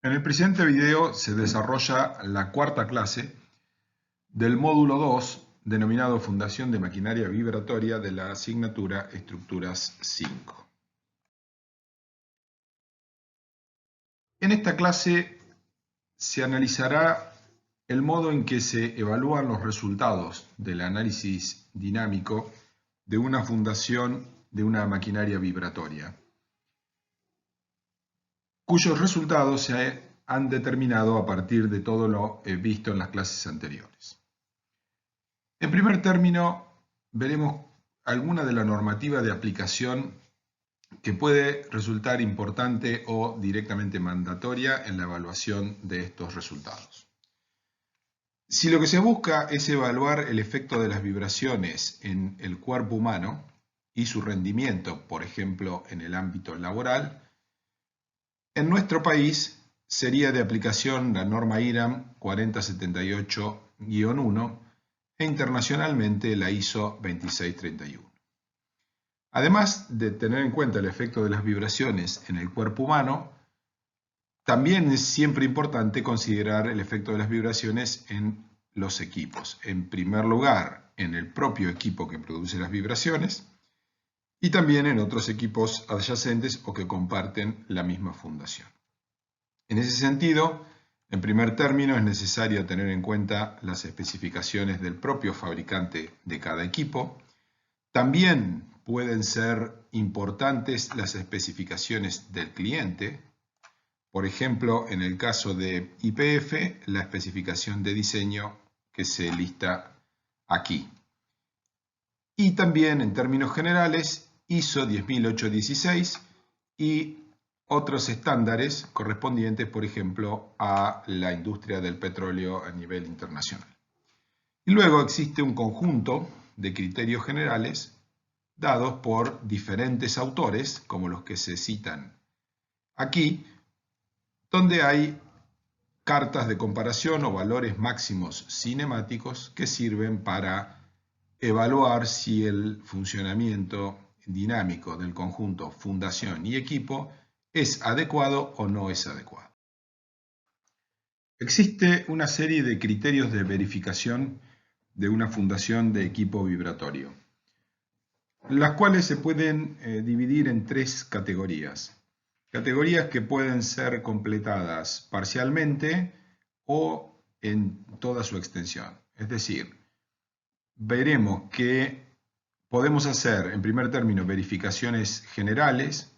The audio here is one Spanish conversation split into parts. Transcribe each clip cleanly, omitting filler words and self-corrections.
En el presente video se desarrolla la cuarta clase del módulo 2, denominado Fundación de Maquinaria Vibratoria, de la asignatura Estructuras 5. En esta clase se analizará el modo en que se evalúan los resultados del análisis dinámico de una fundación de una maquinaria vibratoria, cuyos resultados se han determinado a partir de todo lo visto en las clases anteriores. En primer término, veremos alguna de la normativa de aplicación que puede resultar importante o directamente mandatoria en la evaluación de estos resultados. Si lo que se busca es evaluar el efecto de las vibraciones en el cuerpo humano y su rendimiento, por ejemplo, en el ámbito laboral, en nuestro país sería de aplicación la norma IRAM 4078-1 e internacionalmente la ISO 2631. Además de tener en cuenta el efecto de las vibraciones en el cuerpo humano, también es siempre importante considerar el efecto de las vibraciones en los equipos. En primer lugar, en el propio equipo que produce las vibraciones y también en otros equipos adyacentes o que comparten la misma fundación. En ese sentido, en primer término, es necesario tener en cuenta las especificaciones del propio fabricante de cada equipo. También pueden ser importantes las especificaciones del cliente. Por ejemplo, en el caso de YPF, la especificación de diseño que se lista aquí. Y también, en términos generales, ISO 10816 y otros estándares correspondientes, por ejemplo, a la industria del petróleo a nivel internacional. Y luego existe un conjunto de criterios generales dados por diferentes autores, como los que se citan aquí, donde hay cartas de comparación o valores máximos cinemáticos que sirven para evaluar si el funcionamiento dinámico del conjunto fundación y equipo es adecuado o no es adecuado. Existe una serie de criterios de verificación de una fundación de equipo vibratorio, las cuales se pueden dividir en tres categorías. Categorías que pueden ser completadas parcialmente o en toda su extensión. Es decir, veremos que podemos hacer, en primer término, verificaciones generales.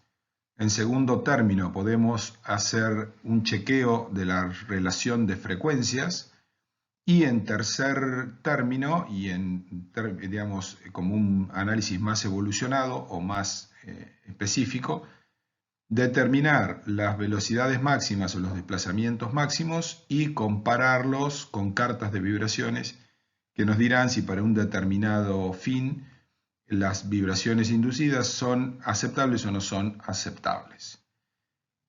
En segundo término, podemos hacer un chequeo de la relación de frecuencias. Y en tercer término, y digamos, como un análisis más evolucionado o más específico, determinar las velocidades máximas o los desplazamientos máximos y compararlos con cartas de vibraciones que nos dirán si para un determinado fin las vibraciones inducidas son aceptables o no son aceptables.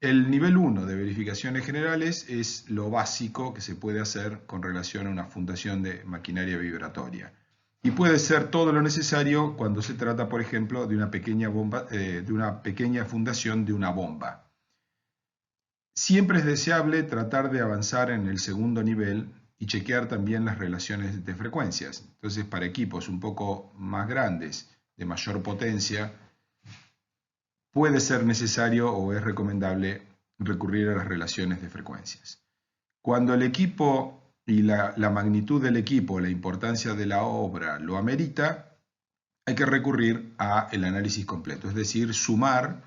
El nivel 1 de verificaciones generales es lo básico que se puede hacer con relación a una fundación de maquinaria vibratoria. Y puede ser todo lo necesario cuando se trata, por ejemplo, de una pequeña fundación de una bomba. Siempre es deseable tratar de avanzar en el segundo nivel y chequear también las relaciones de frecuencias. Entonces, para equipos un poco más grandes, de mayor potencia, puede ser necesario o es recomendable recurrir a las relaciones de frecuencias. Cuando el equipo y la magnitud del equipo, la importancia de la obra lo amerita, hay que recurrir al análisis completo, es decir, sumar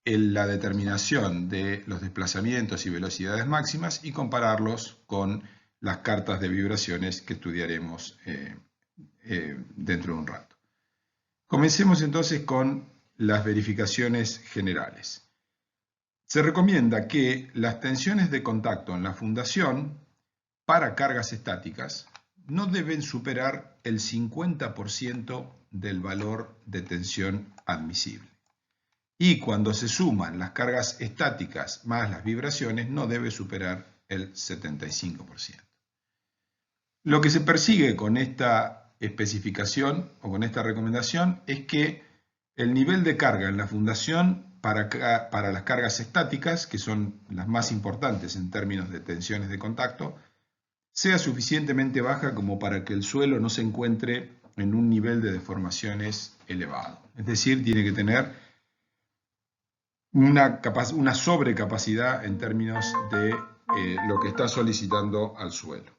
la determinación de los desplazamientos y velocidades máximas y compararlos con las cartas de vibraciones que estudiaremos dentro de un rato. Comencemos entonces con las verificaciones generales. Se recomienda que las tensiones de contacto en la fundación para cargas estáticas no deben superar el 50% del valor de tensión admisible. Y cuando se suman las cargas estáticas más las vibraciones, no debe superar el 75%. Lo que se persigue con esta especificación o con esta recomendación es que el nivel de carga en la fundación para las cargas estáticas, que son las más importantes en términos de tensiones de contacto, sea suficientemente baja como para que el suelo no se encuentre en un nivel de deformaciones elevado. Es decir, tiene que tener una sobrecapacidad en términos de lo que está solicitando al suelo.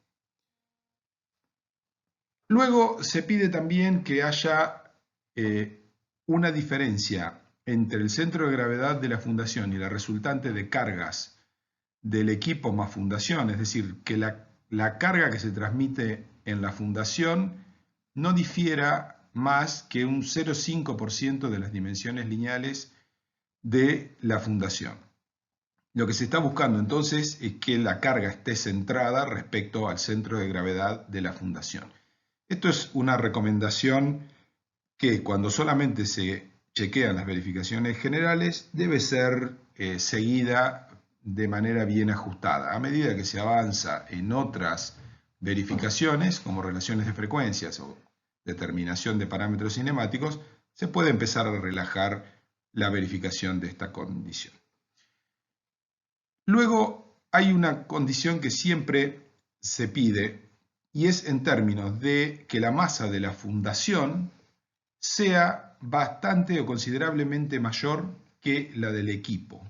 Luego se pide también que haya una diferencia entre el centro de gravedad de la fundación y la resultante de cargas del equipo más fundación, es decir, que la carga que se transmite en la fundación no difiera más que un 0,5% de las dimensiones lineales de la fundación. Lo que se está buscando entonces es que la carga esté centrada respecto al centro de gravedad de la fundación. Esto es una recomendación que cuando solamente se chequean las verificaciones generales debe ser seguida de manera bien ajustada. A medida que se avanza en otras verificaciones, como relaciones de frecuencias o determinación de parámetros cinemáticos, se puede empezar a relajar la verificación de esta condición. Luego hay una condición que siempre se pide y es en términos de que la masa de la fundación sea bastante o considerablemente mayor que la del equipo.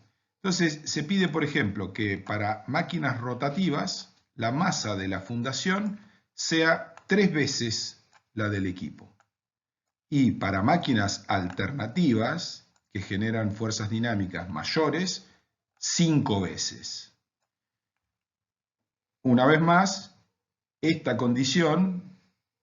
Entonces se pide, por ejemplo, que para máquinas rotativas la masa de la fundación sea 3 veces la del equipo. Y para máquinas alternativas que generan fuerzas dinámicas mayores, 5 veces. Una vez más, esta condición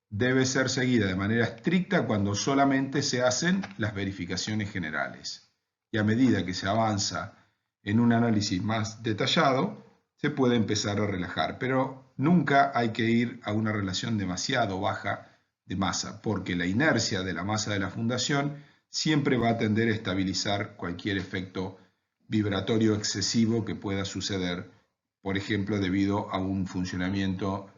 debe ser seguida de manera estricta cuando solamente se hacen las verificaciones generales. Y a medida que se avanza en un análisis más detallado, se puede empezar a relajar. Pero nunca hay que ir a una relación demasiado baja de masa, porque la inercia de la masa de la fundación siempre va a tender a estabilizar cualquier efecto vibratorio excesivo que pueda suceder, por ejemplo, debido a un funcionamiento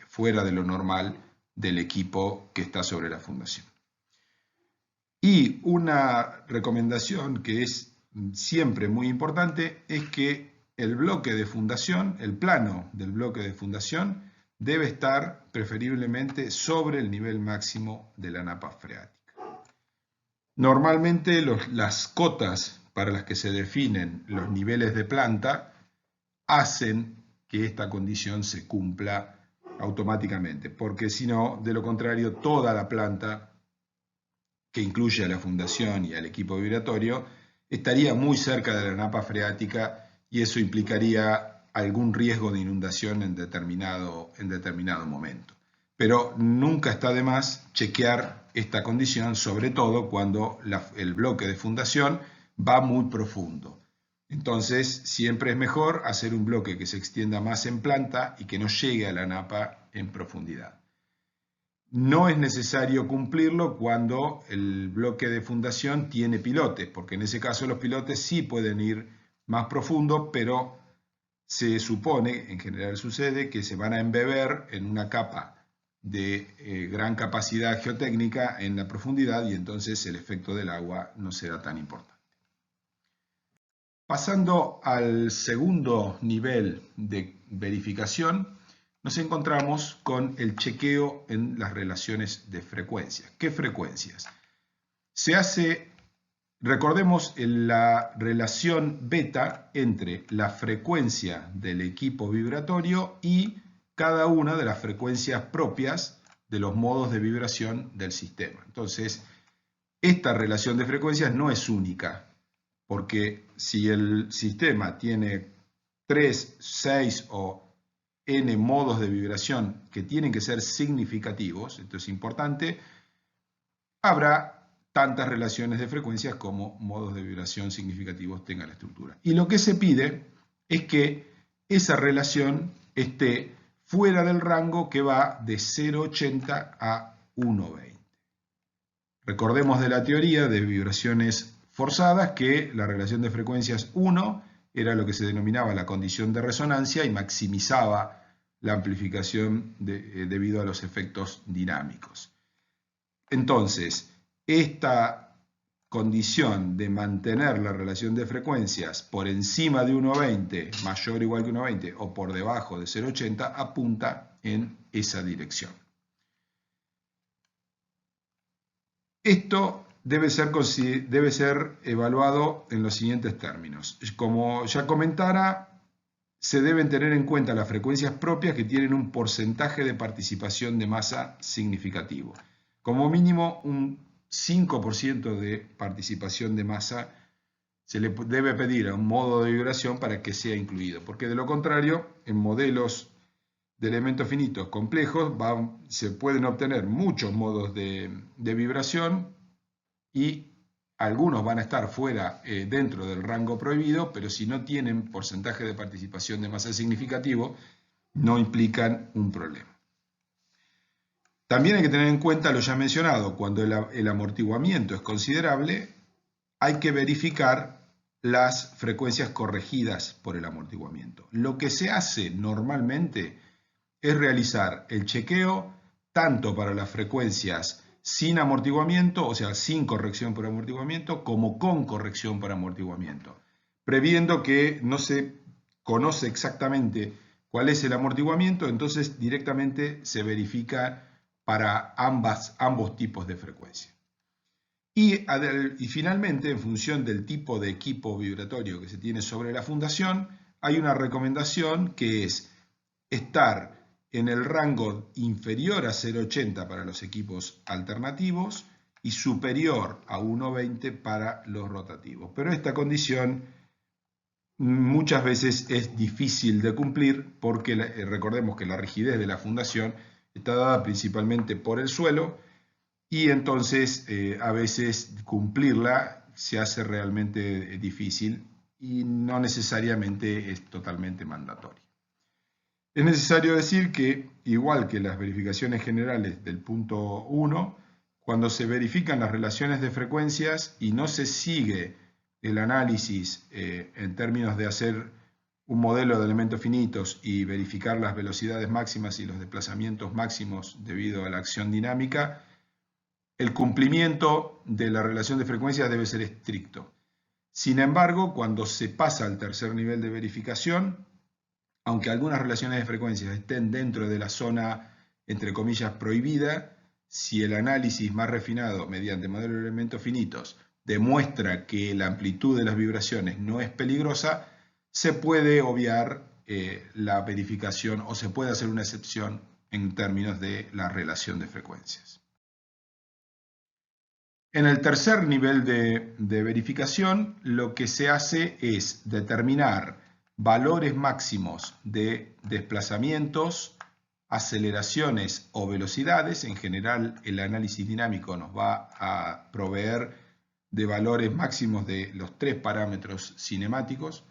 fuera de lo normal del equipo que está sobre la fundación. Y una recomendación que es siempre muy importante es que el bloque de fundación, el plano del bloque de fundación, debe estar preferiblemente sobre el nivel máximo de la napa freática. Normalmente las cotas para las que se definen los niveles de planta hacen que esta condición se cumpla automáticamente, porque si no, de lo contrario, toda la planta, que incluye a la fundación y al equipo vibratorio, estaría muy cerca de la napa freática y eso implicaría algún riesgo de inundación en determinado momento. Pero nunca está de más chequear esta condición, sobre todo cuando el bloque de fundación va muy profundo. Entonces, siempre es mejor hacer un bloque que se extienda más en planta y que no llegue a la napa en profundidad. No es necesario cumplirlo cuando el bloque de fundación tiene pilotes, porque en ese caso los pilotes sí pueden ir más profundo, pero se supone, en general sucede, que se van a embeber en una capa de gran capacidad geotécnica en la profundidad y entonces el efecto del agua no será tan importante. Pasando al segundo nivel de verificación, nos encontramos con el chequeo en las relaciones de frecuencias. ¿Qué frecuencias? Se hace, recordemos, la relación beta entre la frecuencia del equipo vibratorio y cada una de las frecuencias propias de los modos de vibración del sistema. Entonces, esta relación de frecuencias no es única, porque si el sistema tiene 3, 6 o n modos de vibración que tienen que ser significativos, esto es importante, habrá tantas relaciones de frecuencias como modos de vibración significativos tenga la estructura. Y lo que se pide es que esa relación esté fuera del rango que va de 0,80 a 1,20. Recordemos de la teoría de vibraciones forzadas que la relación de frecuencias 1 era lo que se denominaba la condición de resonancia y maximizaba la amplificación debido a los efectos dinámicos. Entonces, esta condición de mantener la relación de frecuencias por encima de 1,20, mayor o igual que 1,20, o por debajo de 0,80, apunta en esa dirección. Esto debe ser evaluado en los siguientes términos. Como ya comentara, se deben tener en cuenta las frecuencias propias que tienen un porcentaje de participación de masa significativo. Como mínimo, un 5% de participación de masa se le debe pedir a un modo de vibración para que sea incluido, porque de lo contrario, en modelos de elementos finitos complejos se pueden obtener muchos modos de vibración y algunos van a estar fuera dentro del rango prohibido, pero si no tienen porcentaje de participación de masa significativo, no implican un problema. También hay que tener en cuenta lo ya mencionado, cuando el amortiguamiento es considerable, hay que verificar las frecuencias corregidas por el amortiguamiento. Lo que se hace normalmente es realizar el chequeo tanto para las frecuencias sin amortiguamiento, o sea, sin corrección por amortiguamiento, como con corrección por amortiguamiento, previendo que no se conoce exactamente cuál es el amortiguamiento, entonces directamente se verifica para ambos tipos de frecuencia. Y finalmente, en función del tipo de equipo vibratorio que se tiene sobre la fundación, hay una recomendación que es estar en el rango inferior a 0,80 para los equipos alternativos y superior a 1,20 para los rotativos. Pero esta condición muchas veces es difícil de cumplir porque recordemos que la rigidez de la fundación está dada principalmente por el suelo y entonces a veces cumplirla se hace realmente difícil y no necesariamente es totalmente mandatorio. Es necesario decir que, igual que las verificaciones generales del punto 1, cuando se verifican las relaciones de frecuencias y no se sigue el análisis en términos de hacer un modelo de elementos finitos y verificar las velocidades máximas y los desplazamientos máximos debido a la acción dinámica, el cumplimiento de la relación de frecuencias debe ser estricto. Sin embargo, cuando se pasa al tercer nivel de verificación, aunque algunas relaciones de frecuencias estén dentro de la zona, entre comillas, prohibida, si el análisis más refinado mediante modelos de elementos finitos demuestra que la amplitud de las vibraciones no es peligrosa, se puede obviar la verificación o se puede hacer una excepción en términos de la relación de frecuencias. En el tercer nivel de verificación, lo que se hace es determinar valores máximos de desplazamientos, aceleraciones o velocidades. En general, el análisis dinámico nos va a proveer de valores máximos de los 3 parámetros cinemáticos.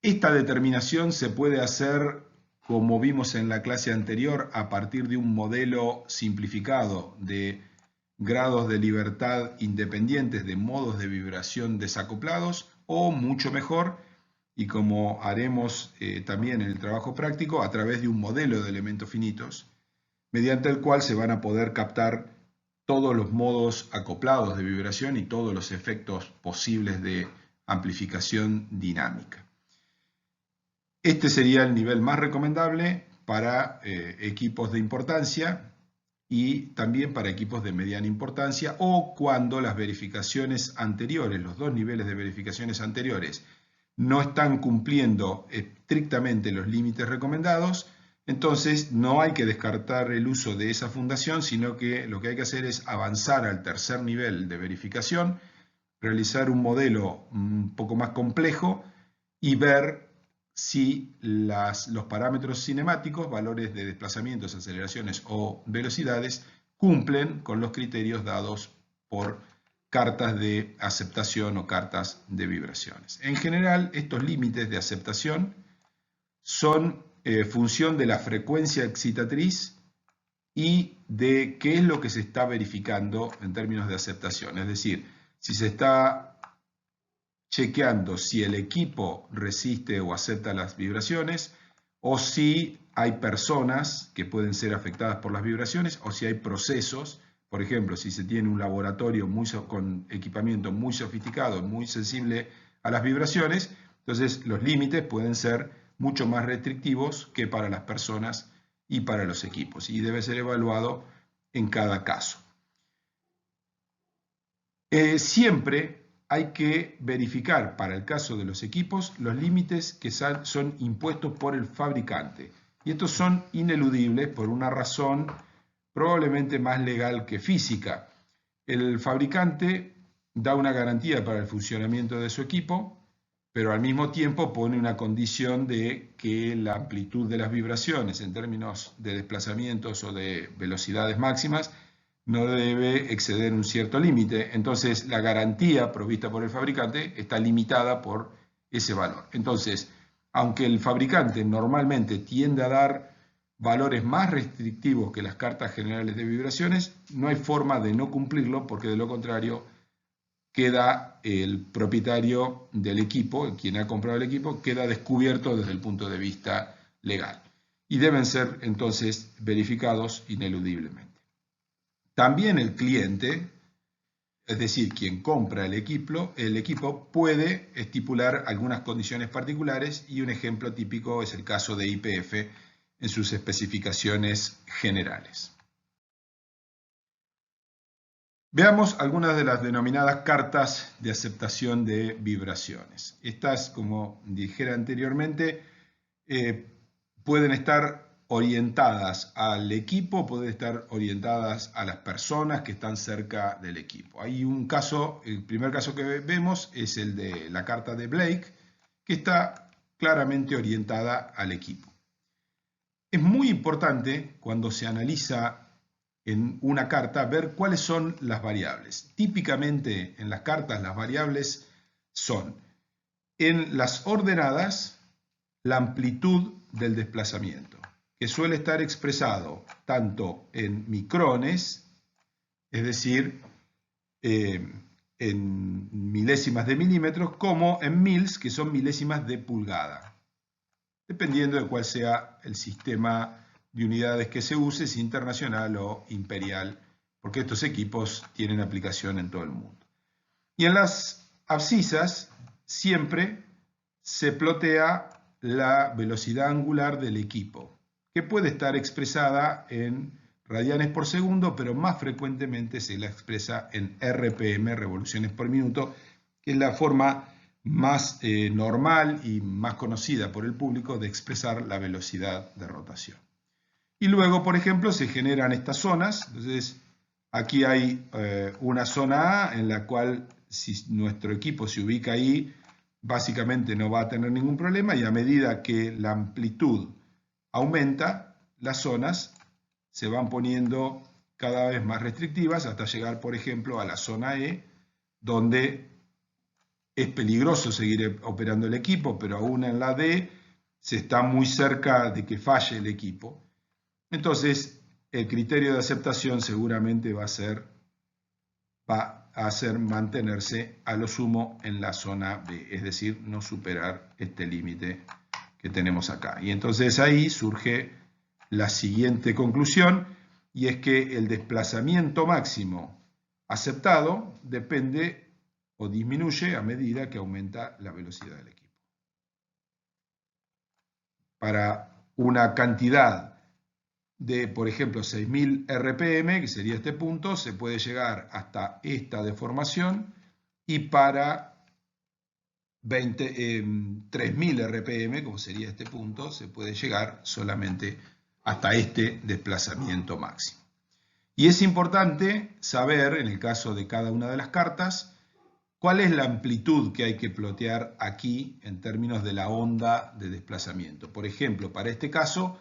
Esta determinación se puede hacer, como vimos en la clase anterior, a partir de un modelo simplificado de grados de libertad independientes de modos de vibración desacoplados, o mucho mejor, y como haremos también en el trabajo práctico, a través de un modelo de elementos finitos, mediante el cual se van a poder captar todos los modos acoplados de vibración y todos los efectos posibles de amplificación dinámica. Este sería el nivel más recomendable para equipos de importancia y también para equipos de mediana importancia, o cuando las verificaciones anteriores, los dos niveles de verificaciones anteriores, no están cumpliendo estrictamente los límites recomendados, entonces no hay que descartar el uso de esa fundación, sino que lo que hay que hacer es avanzar al tercer nivel de verificación, realizar un modelo un poco más complejo y ver si los parámetros cinemáticos, valores de desplazamientos, aceleraciones o velocidades, cumplen con los criterios dados por cartas de aceptación o cartas de vibraciones. En general, estos límites de aceptación son función de la frecuencia excitatriz y de qué es lo que se está verificando en términos de aceptación. Es decir, si se está chequeando si el equipo resiste o acepta las vibraciones, o si hay personas que pueden ser afectadas por las vibraciones, o si hay procesos por ejemplo, si se tiene un laboratorio con equipamiento muy sofisticado, muy sensible a las vibraciones, entonces los límites pueden ser mucho más restrictivos que para las personas y para los equipos, y debe ser evaluado en cada caso. Siempre hay que verificar para el caso de los equipos los límites que son impuestos por el fabricante, y estos son ineludibles por una razón probablemente más legal que física. El fabricante da una garantía para el funcionamiento de su equipo, pero al mismo tiempo pone una condición de que la amplitud de las vibraciones en términos de desplazamientos o de velocidades máximas no debe exceder un cierto límite. Entonces la garantía provista por el fabricante está limitada por ese valor. Entonces, aunque el fabricante normalmente tiende a dar valores más restrictivos que las cartas generales de vibraciones, no hay forma de no cumplirlo, porque de lo contrario queda el propietario del equipo, quien ha comprado el equipo, queda descubierto desde el punto de vista legal. Y deben ser entonces verificados ineludiblemente. También el cliente, es decir, quien compra el equipo puede estipular algunas condiciones particulares, y un ejemplo típico es el caso de YPF en sus especificaciones generales. Veamos algunas de las denominadas cartas de aceptación de vibraciones. Estas, como dijera anteriormente, pueden estar orientadas al equipo, pueden estar orientadas a las personas que están cerca del equipo. Hay un caso, el primer caso que vemos es el de la carta de Blake, que está claramente orientada al equipo. Es muy importante cuando se analiza en una carta ver cuáles son las variables. Típicamente en las cartas las variables son, en las ordenadas, la amplitud del desplazamiento, que suele estar expresado tanto en micrones, es decir, en milésimas de milímetros, como en mils, que son milésimas de pulgada, dependiendo de cuál sea el sistema de unidades que se use, si internacional o imperial, porque estos equipos tienen aplicación en todo el mundo. Y en las abscisas siempre se plotea la velocidad angular del equipo, que puede estar expresada en radianes por segundo, pero más frecuentemente se la expresa en RPM, revoluciones por minuto, que es la forma más normal y más conocida por el público de expresar la velocidad de rotación. Y luego, por ejemplo, se generan estas zonas. Entonces, aquí hay una zona A en la cual, si nuestro equipo se ubica ahí, básicamente no va a tener ningún problema, y a medida que la amplitud aumenta, las zonas se van poniendo cada vez más restrictivas hasta llegar, por ejemplo, a la zona E, donde es peligroso seguir operando el equipo, pero aún en la D se está muy cerca de que falle el equipo. Entonces, el criterio de aceptación seguramente va a hacer mantenerse a lo sumo en la zona B, es decir, no superar este límite que tenemos acá. Y entonces ahí surge la siguiente conclusión, y es que el desplazamiento máximo aceptado depende o disminuye a medida que aumenta la velocidad del equipo. Para una cantidad de, por ejemplo, 6000 RPM, que sería este punto, se puede llegar hasta esta deformación, y para 3000 RPM, como sería este punto, se puede llegar solamente hasta este desplazamiento máximo. Y es importante saber, en el caso de cada una de las cartas, cuál es la amplitud que hay que plotear aquí en términos de la onda de desplazamiento. Por ejemplo, para este caso,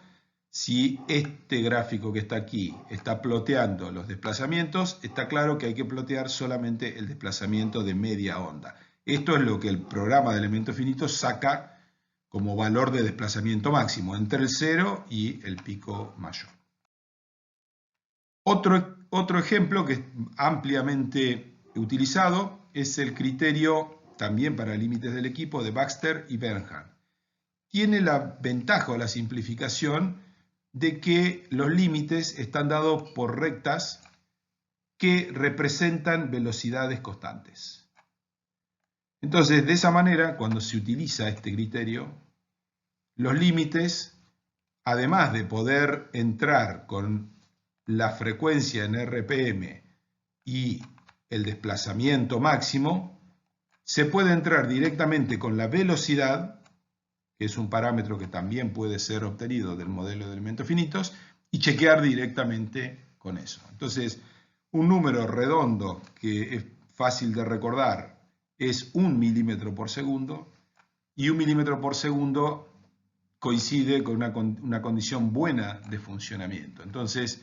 si este gráfico que está aquí está ploteando los desplazamientos, está claro que hay que plotear solamente el desplazamiento de media onda. Esto es lo que el programa de elementos finitos saca como valor de desplazamiento máximo, entre el 0 y el pico mayor. Otro ejemplo que es ampliamente utilizado es el criterio, también para límites del equipo, de Baxter y Bernhard. Tiene la ventaja o la simplificación de que los límites están dados por rectas que representan velocidades constantes. Entonces, de esa manera, cuando se utiliza este criterio, los límites, además de poder entrar con la frecuencia en RPM y el desplazamiento máximo, se puede entrar directamente con la velocidad, que es un parámetro que también puede ser obtenido del modelo de elementos finitos, y chequear directamente con eso. Entonces, un número redondo que es fácil de recordar es 1 milímetro por segundo, y 1 milímetro por segundo coincide con una condición buena de funcionamiento. Entonces,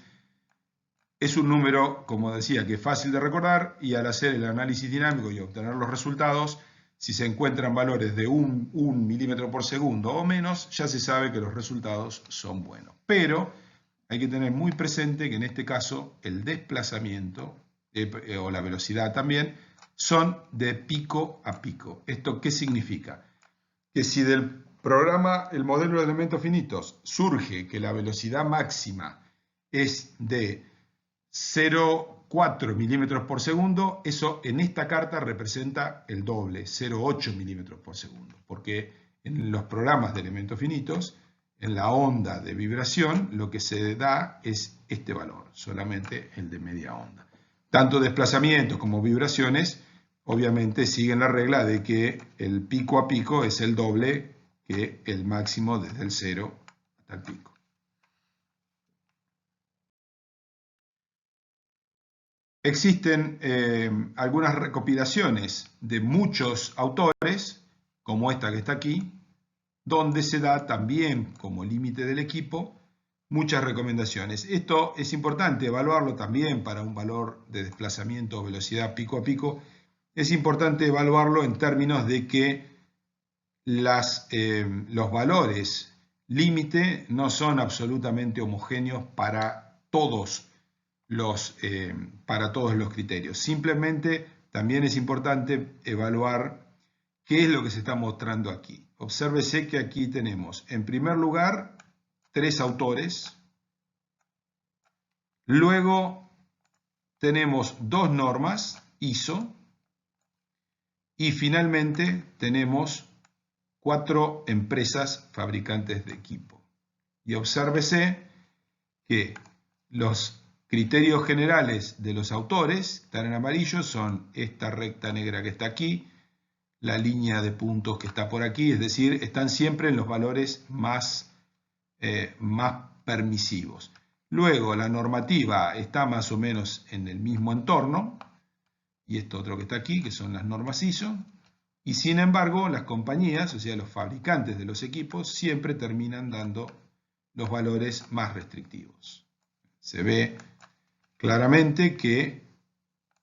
es un número, como decía, que es fácil de recordar, y al hacer el análisis dinámico y obtener los resultados, si se encuentran valores de 1 milímetro por segundo o menos, ya se sabe que los resultados son buenos. Pero hay que tener muy presente que en este caso el desplazamiento o la velocidad también son de pico a pico. ¿Esto qué significa? Que si del programa, el modelo de elementos finitos, surge que la velocidad máxima es de 0,4 milímetros por segundo, eso en esta carta representa el doble, 0,8 milímetros por segundo, porque en los programas de elementos finitos, en la onda de vibración, lo que se da es este valor, solamente el de media onda. Tanto desplazamientos como vibraciones, obviamente siguen la regla de que el pico a pico es el doble que el máximo desde el 0 hasta el pico. Existen algunas recopilaciones de muchos autores, como esta que está aquí, donde se da también como límite del equipo muchas recomendaciones. Esto es importante evaluarlo también para un valor de desplazamiento o velocidad pico a pico. Es importante evaluarlo en términos de que los valores límite no son absolutamente homogéneos para todos los criterios. Simplemente también es importante evaluar qué es lo que se está mostrando aquí. Obsérvese que aquí tenemos, en primer lugar, 3 autores. Luego tenemos 2 normas ISO. Y finalmente tenemos 4 empresas fabricantes de equipo. Y obsérvese que los criterios generales de los autores, que están en amarillo, son esta recta negra que está aquí, la línea de puntos que está por aquí, es decir, están siempre en los valores más permisivos. Luego la normativa está más o menos en el mismo entorno, y esto otro que está aquí, que son las normas ISO, y sin embargo las compañías, o sea los fabricantes de los equipos, siempre terminan dando los valores más restrictivos. Se ve claramente que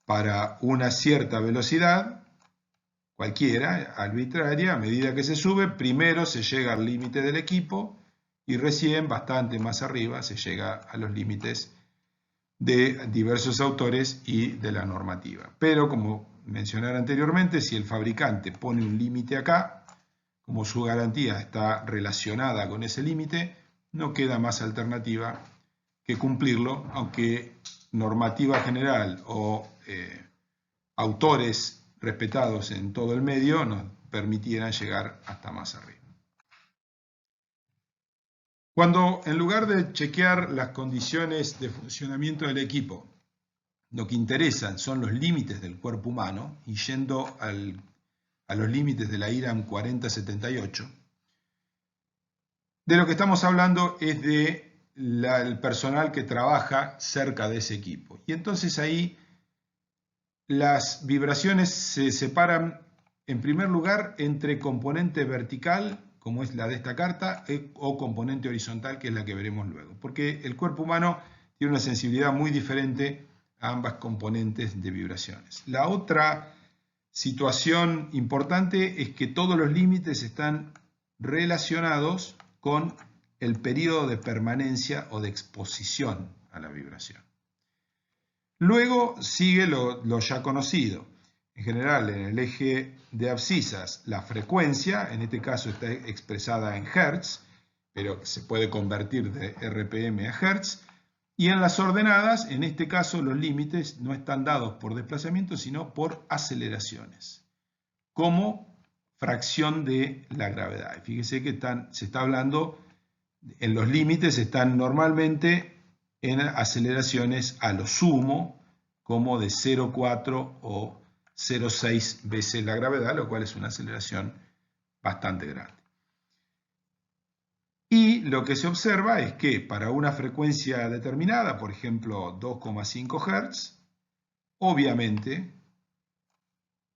para una cierta velocidad, cualquiera, arbitraria, a medida que se sube, primero se llega al límite del equipo y recién, bastante más arriba, se llega a los límites de diversos autores y de la normativa. Pero, como mencioné anteriormente, si el fabricante pone un límite acá, como su garantía está relacionada con ese límite, no queda más alternativa que cumplirlo, aunque normativa general o autores respetados en todo el medio nos permitieran llegar hasta más arriba. Cuando en lugar de chequear las condiciones de funcionamiento del equipo, lo que interesan son los límites del cuerpo humano, y yendo a los límites de la IRAM 4078, de lo que estamos hablando es del personal que trabaja cerca de ese equipo. Y entonces ahí las vibraciones se separan en primer lugar entre componente vertical, como es la de esta carta, o componente horizontal, que es la que veremos luego. Porque el cuerpo humano tiene una sensibilidad muy diferente a ambas componentes de vibraciones. La otra situación importante es que todos los límites están relacionados con el periodo de permanencia o de exposición a la vibración. Luego sigue lo ya conocido. En general, en el eje de abscisas, la frecuencia, en este caso está expresada en Hertz, pero se puede convertir de RPM a Hertz. Y en las ordenadas, en este caso, los límites no están dados por desplazamiento, sino por aceleraciones, como fracción de la gravedad. Fíjese que se está hablando, en los límites están normalmente en aceleraciones a lo sumo, como de 0,4 o 0,6 veces la gravedad, lo cual es una aceleración bastante grande. Y lo que se observa es que para una frecuencia determinada, por ejemplo 2,5 Hz, obviamente,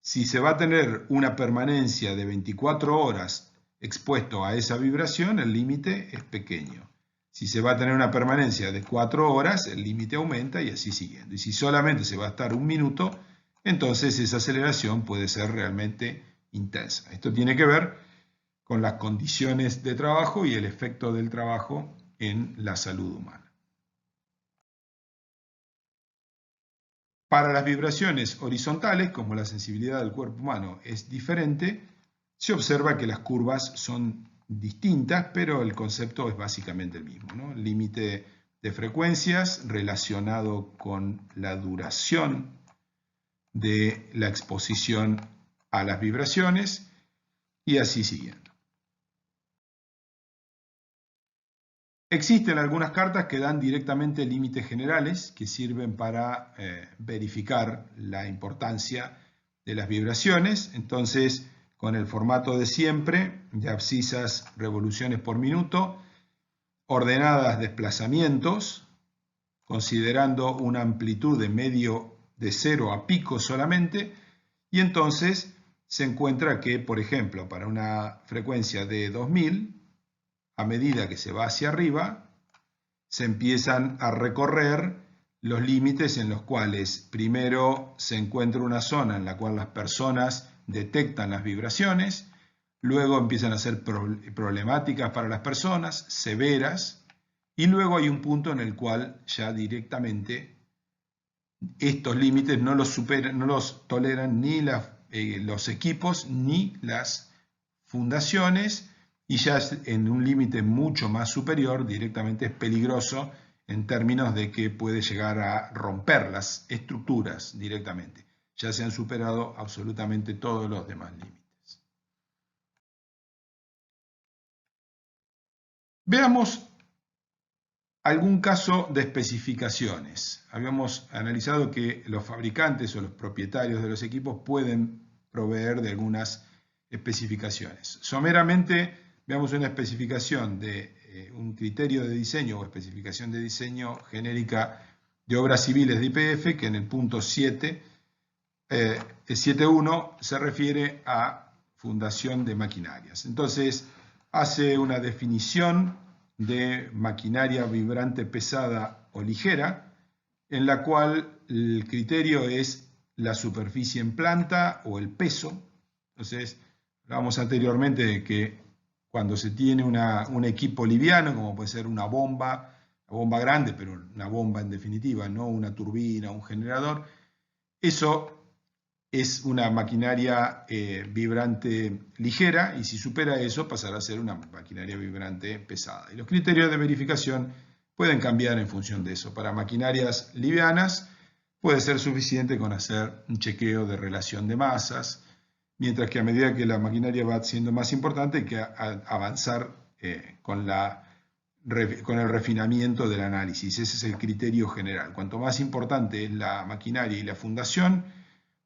si se va a tener una permanencia de 24 horas expuesto a esa vibración, el límite es pequeño. Si se va a tener una permanencia de 4 horas, el límite aumenta y así siguiendo. Y si solamente se va a estar un minuto, entonces esa aceleración puede ser realmente intensa. Esto tiene que ver con las condiciones de trabajo y el efecto del trabajo en la salud humana. Para las vibraciones horizontales, como la sensibilidad del cuerpo humano es diferente, se observa que las curvas son distintas, pero el concepto es básicamente el mismo, ¿no? El límite de frecuencias relacionado con la duración de la exposición a las vibraciones y así siguiendo. Existen algunas cartas que dan directamente límites generales que sirven para verificar la importancia de las vibraciones. Entonces, con el formato de siempre, de abscisas revoluciones por minuto, ordenadas desplazamientos, considerando una amplitud de medio de 0 a pico solamente, y entonces se encuentra que, por ejemplo, para una frecuencia de 2000, a medida que se va hacia arriba, se empiezan a recorrer los límites en los cuales primero se encuentra una zona en la cual las personas detectan las vibraciones, luego empiezan a ser problemáticas para las personas, severas, y luego hay un punto en el cual ya directamente estos límites no los superan, no los toleran ni los equipos ni las fundaciones, y ya en un límite mucho más superior directamente es peligroso en términos de que puede llegar a romper las estructuras directamente. Ya se han superado absolutamente todos los demás límites. Veamos algún caso de especificaciones. Habíamos analizado que los fabricantes o los propietarios de los equipos pueden proveer de algunas especificaciones. Someramente, veamos una especificación de un criterio de diseño o especificación de diseño genérica de obras civiles de YPF, que en el punto 7, 7.1 se refiere a fundación de maquinarias. Entonces, hace una definición de maquinaria vibrante pesada o ligera, en la cual el criterio es la superficie en planta o el peso. Entonces, hablábamos anteriormente de que cuando se tiene un equipo liviano, como puede ser una bomba grande, pero una bomba en definitiva, no una turbina, un generador, eso es una maquinaria vibrante ligera, y si supera eso pasará a ser una maquinaria vibrante pesada. Y los criterios de verificación pueden cambiar en función de eso. Para maquinarias livianas puede ser suficiente con hacer un chequeo de relación de masas, mientras que a medida que la maquinaria va siendo más importante hay que avanzar con el refinamiento del análisis. Ese es el criterio general. Cuanto más importante es la maquinaria y la fundación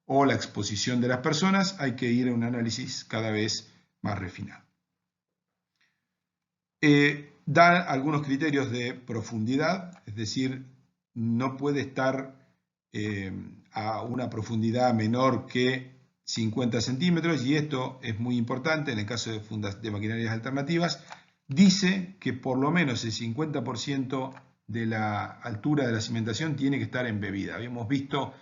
o la exposición de las personas, hay que ir a un análisis cada vez más refinado. Da algunos criterios de profundidad, es decir, no puede estar a una profundidad menor que 50 centímetros, y esto es muy importante en el caso de maquinarias alternativas. Dice que por lo menos el 50% de la altura de la cimentación tiene que estar embebida. Habíamos visto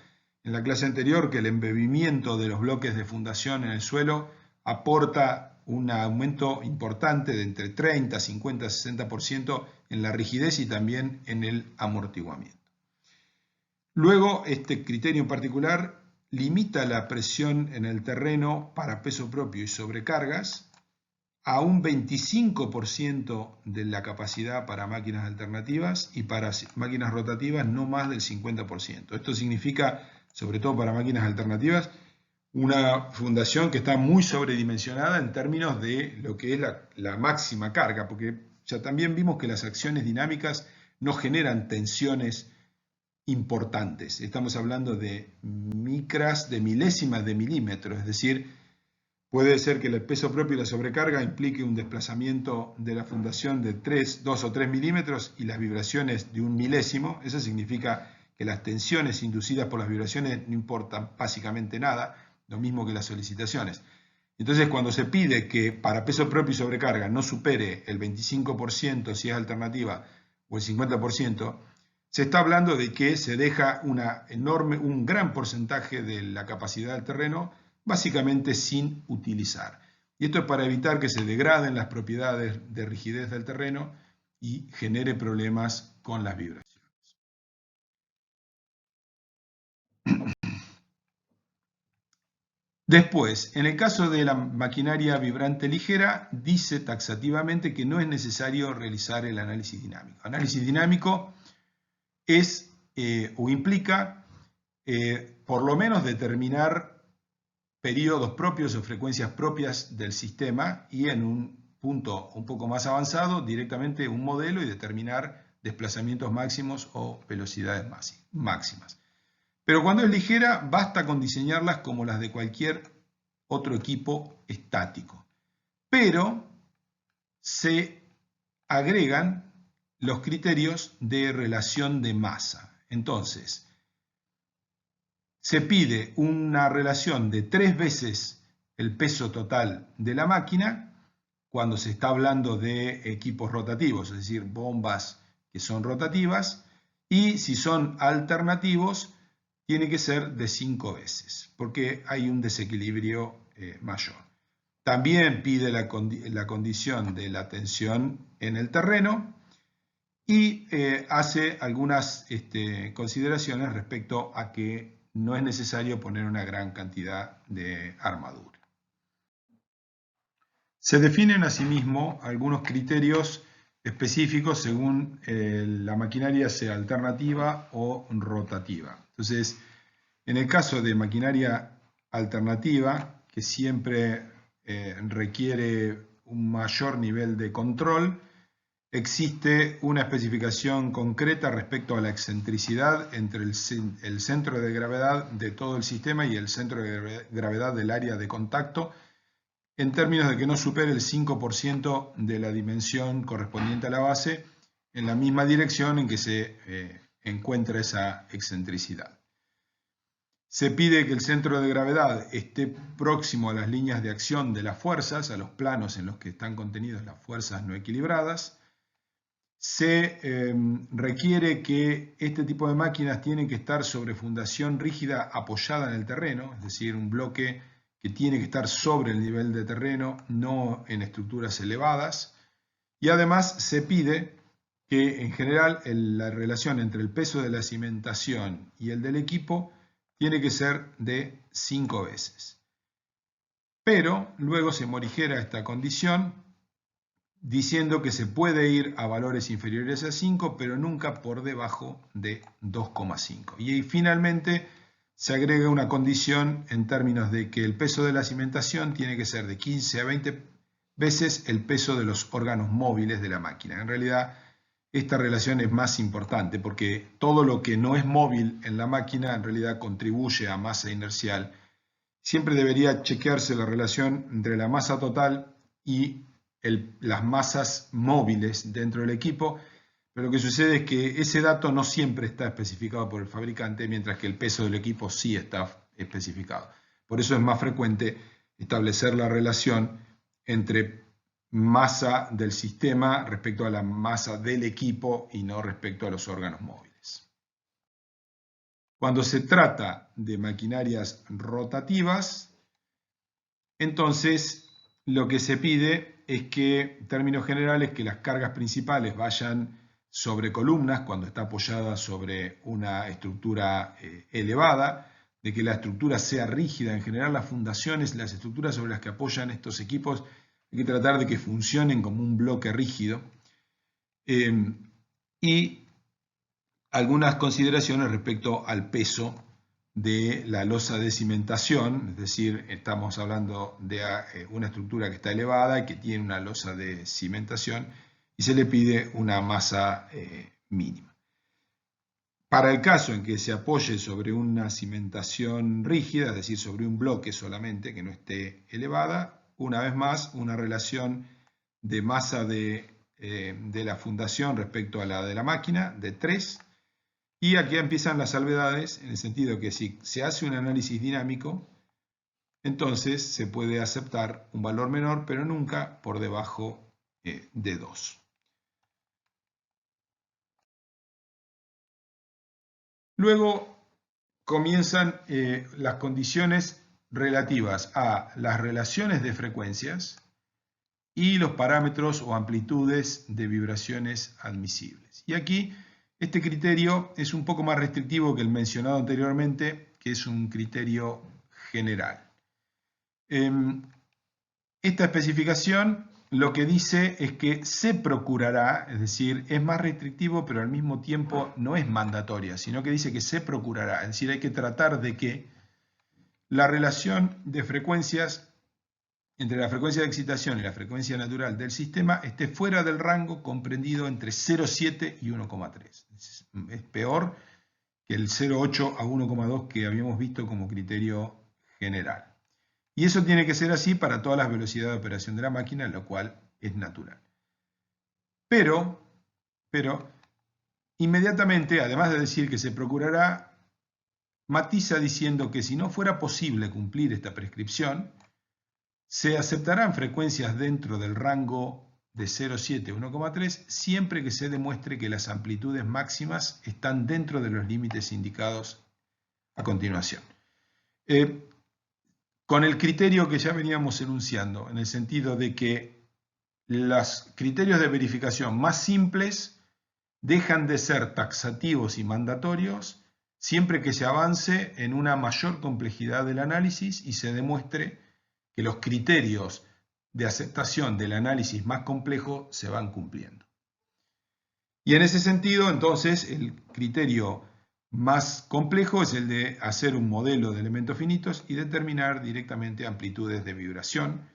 en la clase anterior que el embebimiento de los bloques de fundación en el suelo aporta un aumento importante de entre 30, 50, 60% en la rigidez y también en el amortiguamiento. Luego, este criterio en particular limita la presión en el terreno para peso propio y sobrecargas, a un 25% de la capacidad para máquinas alternativas y para máquinas rotativas no más del 50%. Esto significa, sobre todo para máquinas alternativas, una fundación que está muy sobredimensionada en términos de lo que es la máxima carga, porque ya también vimos que las acciones dinámicas no generan tensiones importantes. Estamos hablando de micras, de milésimas de milímetros, es decir, puede ser que el peso propio y la sobrecarga implique un desplazamiento de la fundación de 2 o 3 milímetros y las vibraciones de un milésimo. Eso significa que las tensiones inducidas por las vibraciones no importan básicamente nada, lo mismo que las solicitaciones. Entonces, cuando se pide que para peso propio y sobrecarga no supere el 25% si es alternativa o el 50%, se está hablando de que se deja un gran porcentaje de la capacidad del terreno básicamente sin utilizar. Y esto es para evitar que se degraden las propiedades de rigidez del terreno y genere problemas con las vibraciones. Después, en el caso de la maquinaria vibrante ligera, dice taxativamente que no es necesario realizar el análisis dinámico. Análisis dinámico es o implica por lo menos determinar periodos propios o frecuencias propias del sistema y en un punto un poco más avanzado directamente un modelo y determinar desplazamientos máximos o velocidades máximas. Pero cuando es ligera basta con diseñarlas como las de cualquier otro equipo estático. Pero se agregan los criterios de relación de masa. Entonces, se pide una relación de 3 veces el peso total de la máquina cuando se está hablando de equipos rotativos, es decir, bombas que son rotativas, y si son alternativos, tiene que ser de 5 veces, porque hay un desequilibrio mayor. También pide la condición de la tensión en el terreno y hace algunas consideraciones respecto a que no es necesario poner una gran cantidad de armadura. Se definen asimismo algunos criterios específicos según la maquinaria sea alternativa o rotativa. Entonces, en el caso de maquinaria alternativa, que siempre requiere un mayor nivel de control, existe una especificación concreta respecto a la excentricidad entre el centro de gravedad de todo el sistema y el centro de gravedad del área de contacto, en términos de que no supere el 5% de la dimensión correspondiente a la base en la misma dirección en que se encuentra esa excentricidad. Se pide que el centro de gravedad esté próximo a las líneas de acción de las fuerzas, a los planos en los que están contenidas las fuerzas no equilibradas. Se requiere que este tipo de máquinas tienen que estar sobre fundación rígida apoyada en el terreno, es decir, un bloque que tiene que estar sobre el nivel de terreno, no en estructuras elevadas. Y además se pide que en general la relación entre el peso de la cimentación y el del equipo tiene que ser de 5 veces. Pero luego se morigera esta condición diciendo que se puede ir a valores inferiores a 5, pero nunca por debajo de 2,5. Y finalmente se agrega una condición en términos de que el peso de la cimentación tiene que ser de 15 a 20 veces el peso de los órganos móviles de la máquina. En realidad, esta relación es más importante porque todo lo que no es móvil en la máquina en realidad contribuye a masa inercial. Siempre debería chequearse la relación entre la masa total y las masas móviles dentro del equipo, pero lo que sucede es que ese dato no siempre está especificado por el fabricante, mientras que el peso del equipo sí está especificado. Por eso es más frecuente establecer la relación entre masa del sistema respecto a la masa del equipo y no respecto a los órganos móviles. Cuando se trata de maquinarias rotativas, entonces lo que se pide es que, en términos generales, que las cargas principales vayan sobre columnas cuando está apoyada sobre una estructura elevada, de que la estructura sea rígida. En general, las fundaciones, las estructuras sobre las que apoyan estos equipos hay que tratar de que funcionen como un bloque rígido. Y algunas consideraciones respecto al peso de la losa de cimentación, es decir, estamos hablando de una estructura que está elevada y que tiene una losa de cimentación y se le pide una masa mínima. Para el caso en que se apoye sobre una cimentación rígida, es decir, sobre un bloque solamente que no esté elevada, una vez más, una relación de masa de la fundación respecto a la de la máquina de 3. Y aquí empiezan las salvedades, en el sentido que si se hace un análisis dinámico, entonces se puede aceptar un valor menor, pero nunca por debajo de 2. Luego comienzan las condiciones relativas a las relaciones de frecuencias y los parámetros o amplitudes de vibraciones admisibles. Y aquí este criterio es un poco más restrictivo que el mencionado anteriormente, que es un criterio general. Esta especificación lo que dice es que se procurará, es decir, es más restrictivo, pero al mismo tiempo no es mandatoria, sino que dice que se procurará, es decir, hay que tratar de que la relación de frecuencias entre la frecuencia de excitación y la frecuencia natural del sistema esté fuera del rango comprendido entre 0,7 y 1,3. Es peor que el 0,8 a 1,2 que habíamos visto como criterio general. Y eso tiene que ser así para todas las velocidades de operación de la máquina, lo cual es natural. Pero inmediatamente, además de decir que se procurará, matiza diciendo que si no fuera posible cumplir esta prescripción, se aceptarán frecuencias dentro del rango de 0,7 a 1,3 siempre que se demuestre que las amplitudes máximas están dentro de los límites indicados a continuación. Con el criterio que ya veníamos enunciando, en el sentido de que los criterios de verificación más simples dejan de ser taxativos y mandatorios siempre que se avance en una mayor complejidad del análisis y se demuestre que los criterios de aceptación del análisis más complejo se van cumpliendo. Y en ese sentido, entonces, el criterio más complejo es el de hacer un modelo de elementos finitos y determinar directamente amplitudes de vibración,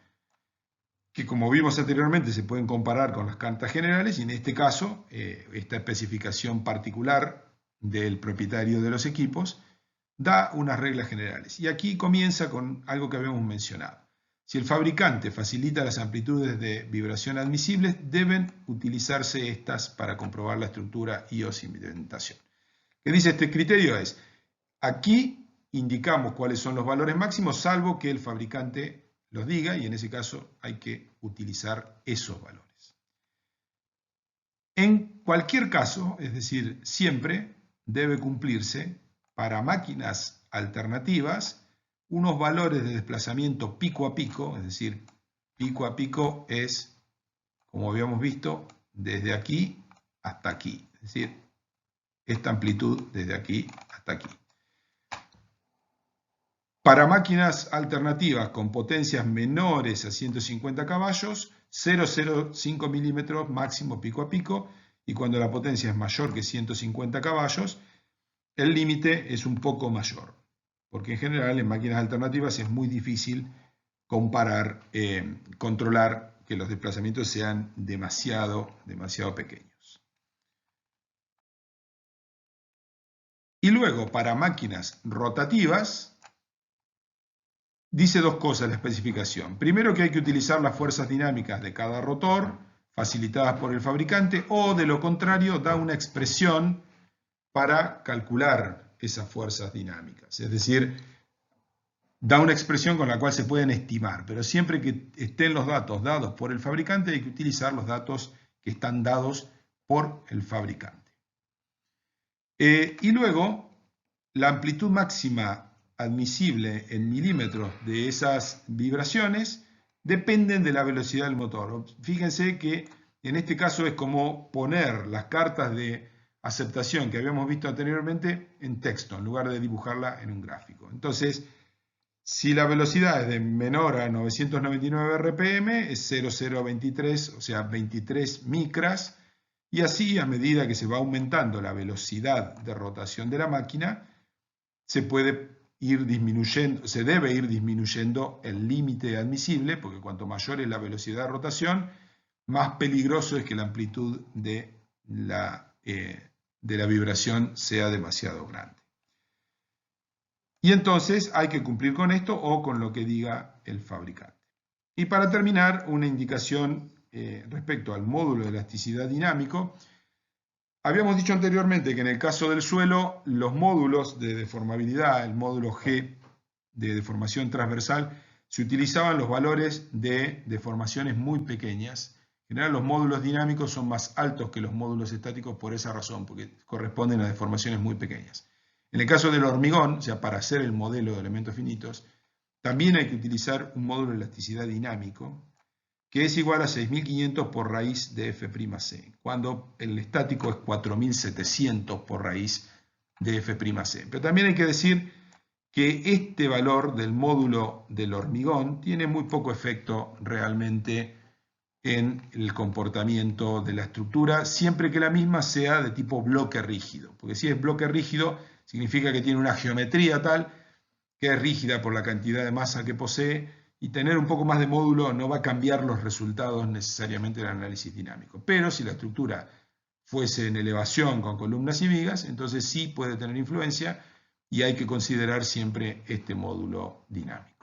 que como vimos anteriormente se pueden comparar con las cartas generales y en este caso, esta especificación particular del propietario de los equipos da unas reglas generales. Y aquí comienza con algo que habíamos mencionado. Si el fabricante facilita las amplitudes de vibración admisibles, deben utilizarse estas para comprobar la estructura y o cimentación. ¿Qué dice este criterio? Es, aquí indicamos cuáles son los valores máximos, salvo que el fabricante los diga, y en ese caso hay que utilizar esos valores. En cualquier caso, es decir, siempre debe cumplirse para máquinas alternativas unos valores de desplazamiento pico a pico, es decir, pico a pico es, como habíamos visto, desde aquí hasta aquí, es decir, esta amplitud desde aquí hasta aquí. Para máquinas alternativas con potencias menores a 150 caballos, 0,05 milímetros máximo pico a pico, y cuando la potencia es mayor que 150 caballos, el límite es un poco mayor, porque en general en máquinas alternativas es muy difícil controlar que los desplazamientos sean demasiado pequeños. Y luego, para máquinas rotativas, dice dos cosas la especificación. Primero, que hay que utilizar las fuerzas dinámicas de cada rotor, facilitadas por el fabricante, o de lo contrario, da una expresión para calcular esas fuerzas dinámicas. Es decir, da una expresión con la cual se pueden estimar, pero siempre que estén los datos dados por el fabricante hay que utilizar los datos que están dados por el fabricante. Y luego, la amplitud máxima admisible en milímetros de esas vibraciones dependen de la velocidad del motor. Fíjense que en este caso es como poner las cartas de aceptación que habíamos visto anteriormente en texto, en lugar de dibujarla en un gráfico. Entonces, Si la velocidad es de menor a 999 RPM, es 0,023, o sea, 23 micras, y así, a medida que se va aumentando la velocidad de rotación de la máquina, se debe ir disminuyendo el límite admisible, porque cuanto mayor es la velocidad de rotación, más peligroso es que la amplitud de la vibración sea demasiado grande. Y entonces hay que cumplir con esto o con lo que diga el fabricante. Y para terminar, una indicación respecto al módulo de elasticidad dinámico. Habíamos dicho anteriormente que en el caso del suelo, los módulos de deformabilidad, el módulo G de deformación transversal, se utilizaban los valores de deformaciones muy pequeñas. En general, los módulos dinámicos son más altos que los módulos estáticos por esa razón, porque corresponden a deformaciones muy pequeñas. En el caso del hormigón, o sea, para hacer el modelo de elementos finitos, también hay que utilizar un módulo de elasticidad dinámico, que es igual a 6500 por raíz de F'C, cuando el estático es 4700 por raíz de F'C. Pero también hay que decir que este valor del módulo del hormigón tiene muy poco efecto realmente en el comportamiento de la estructura, siempre que la misma sea de tipo bloque rígido. Porque si es bloque rígido, significa que tiene una geometría tal que es rígida por la cantidad de masa que posee, y tener un poco más de módulo no va a cambiar los resultados necesariamente del análisis dinámico. Pero si la estructura fuese en elevación con columnas y vigas, entonces sí puede tener influencia y hay que considerar siempre este módulo dinámico.